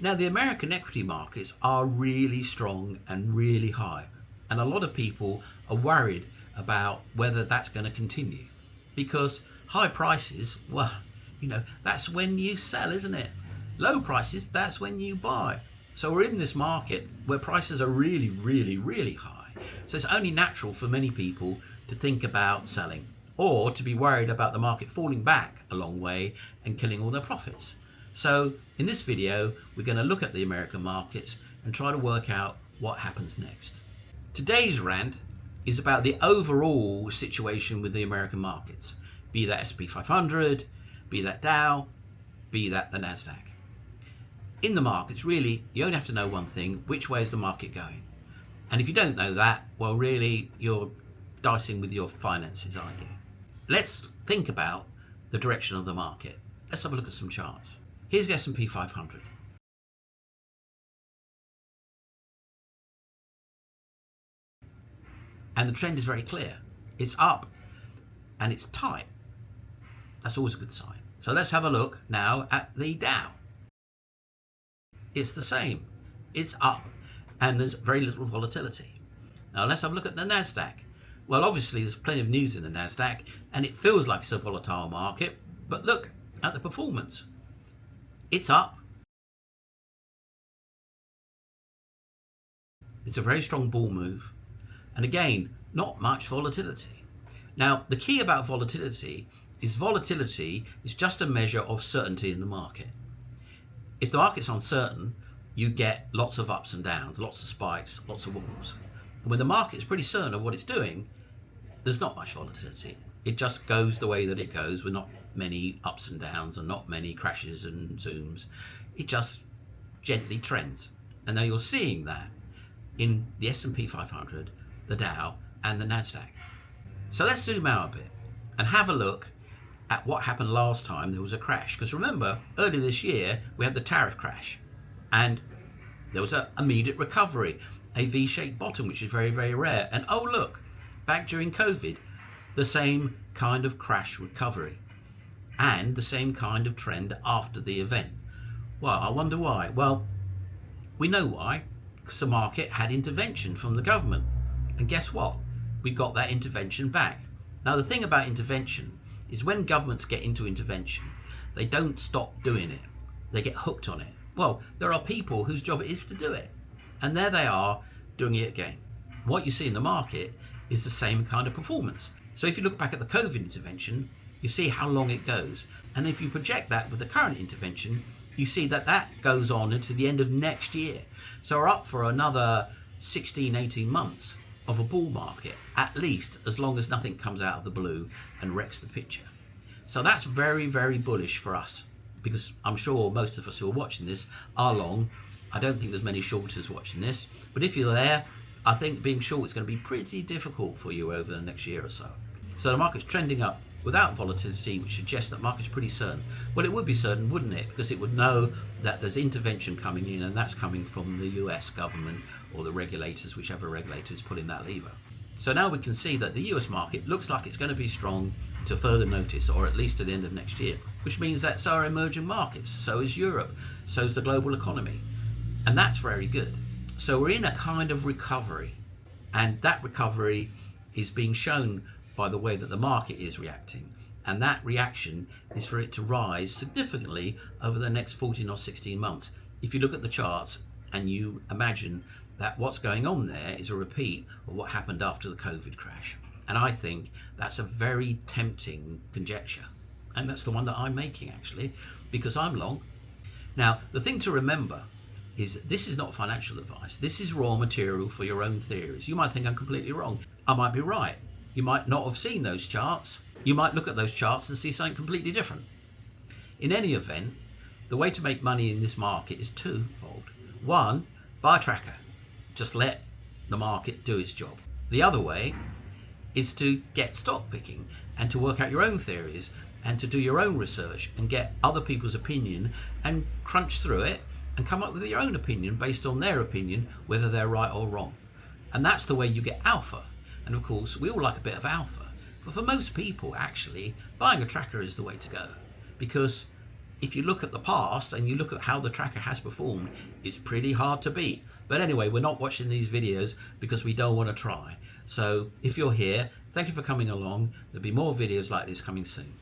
Now, the American equity markets are really strong and really high, and a lot of people are worried about whether that's going to continue, because high prices, well, that's when you sell, isn't it? Low prices, that's when you buy. So we're in this market where prices are really, really, really high. So it's only natural for many people to think about selling, or to be worried about the market falling back a long way and killing all their profits. So in this video, we're going to look at the American markets and try to work out what happens next. Today's rant is about the overall situation with the American markets, be that S&P 500, be that Dow, be that the Nasdaq. In the markets, really, you only have to know one thing: which way is the market going? And if you don't know that, well, really, you're dicing with your finances, aren't you? Let's think about the direction of the market. Let's have a look at some charts. Here's the S&P 500. And the trend is very clear. It's up and it's tight. That's always a good sign. So let's have a look now at the Dow. It's the same. It's up and there's very little volatility. Now let's have a look at the Nasdaq. Well, obviously there's plenty of news in the Nasdaq and it feels like it's a volatile market, but look at the performance. It's up. It's a very strong bull move. And again, not much volatility. Now, the key about volatility is just a measure of certainty in the market. If the market's uncertain, you get lots of ups and downs, lots of spikes, lots of wobbles. And when the market's pretty certain of what it's doing, there's not much volatility. It just goes the way that it goes, with not many ups and downs and not many crashes and zooms. It just gently trends. And now you're seeing that in the S&P 500, the Dow and the Nasdaq. So let's zoom out a bit and have a look at what happened last time there was a crash. Because remember, earlier this year, we had the tariff crash and there was an immediate recovery, a V-shaped bottom, which is very, very rare. And oh, look, back during COVID, the same kind of crash recovery and the same kind of trend after the event. Well, I wonder why. Well, we know why, because the market had intervention from the government. And guess what? We got that intervention back. Now, the thing about intervention is when governments get into intervention, they don't stop doing it. They get hooked on it. Well, there are people whose job it is to do it. And there they are doing it again. What you see in the market is the same kind of performance. So if you look back at the COVID intervention, you see how long it goes. And if you project that with the current intervention, you see that that goes on into the end of next year. So we're up for another 16, 18 months of a bull market, at least, as long as nothing comes out of the blue and wrecks the picture. So that's very, very bullish for us, because I'm sure most of us who are watching this are long. I don't think there's many shorters watching this, but if you're there, I think being short is going to be pretty difficult for you over the next year or so. So the market's trending up without volatility, which suggests that the market's pretty certain. Well, it would be certain, wouldn't it? Because it would know that there's intervention coming in, and that's coming from the US government or the regulators, whichever regulator is pulling that lever. So now we can see that the US market looks like it's going to be strong to further notice, or at least to the end of next year, which means that so are emerging markets, so is Europe, so is the global economy. And that's very good. So we're in a kind of recovery, and that recovery is being shown by the way that the market is reacting. And that reaction is for it to rise significantly over the next 14 or 16 months. If you look at the charts and you imagine that what's going on there is a repeat of what happened after the COVID crash. And I think that's a very tempting conjecture. And that's the one that I'm making, actually, because I'm long. Now, the thing to remember is this is not financial advice. This is raw material for your own theories. You might think I'm completely wrong. I might be right. You might not have seen those charts. You might look at those charts and see something completely different. In any event, the way to make money in this market is twofold. One, buy a tracker. Just let the market do its job. The other way is to get stock picking and to work out your own theories and to do your own research and get other people's opinion and crunch through it and come up with your own opinion based on their opinion, whether they're right or wrong. And that's the way you get alpha. And of course, we all like a bit of alpha. But for most people, actually, buying a tracker is the way to go, because if you look at the past and you look at how the tracker has performed, it's pretty hard to beat. But anyway, we're not watching these videos because we don't want to try. So if you're here, thank you for coming along. There'll be more videos like this coming soon.